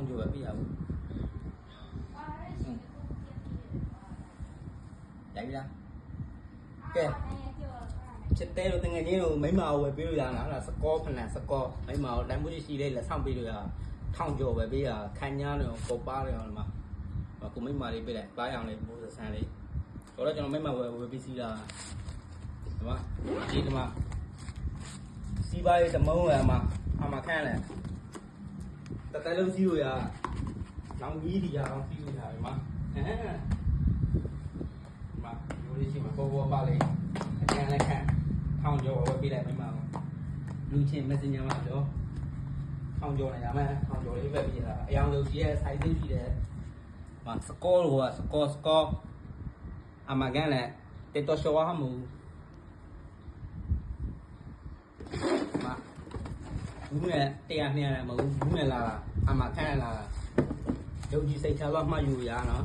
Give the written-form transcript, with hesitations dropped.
ထောင်ကျော်ပဲပြရဘူးရိုက်ပြီလားကဲချစ်တဲ့လို့တငယ်ချင်းတို့မိမကိုပဲပြေးလို့ရလားဟာစကောဖနန်စကောမိမကိုတန်ဖိုးရှိလေးလက်ဆောင်ပေးလို့ရထောင်ကျော်ပဲပေးရခန်းညားလို့ပေါ်ပါလို့ဒီမှာကိုမိမလေးပေးလိုက်ပါးအောင်လေးမိုးဆန်းလေးဆိုတော့ကျွန်တော်မိမဝယ်ပြီးစီးလာဒီမှာဒီမှာစီးပါးရဲ့တမုံးအမခန့်လဲတတဲလုံးစီးလို့ရလောင်ကြီးဒီရအောင်စီးလို့ရတယ်မှာမှာရိုးလေးရှိမှာပေါ်ပါလေအခန်းလက်ခန့်ထောင်ကျော်ဝယ်ပေးလိုက်မိမလူချင်း messenger မှာပြောထောင်ကျော်နေရမယ်ထောင်ကျော်လေးပဲပြီးတာအယောင်လုံးရှိရဲ့ size ရှိတဲ့မှာစကောလို့ကစကောအမကန်လဲတက်တော့ရှောဟာမူမှာဘူးနဲ့တရား200နဲ့မဟုတ်ဘူးနဲ့လာအမခန့်လာရုပ်ကြီးစိတ်ချတော့မှတ်ယူရနော်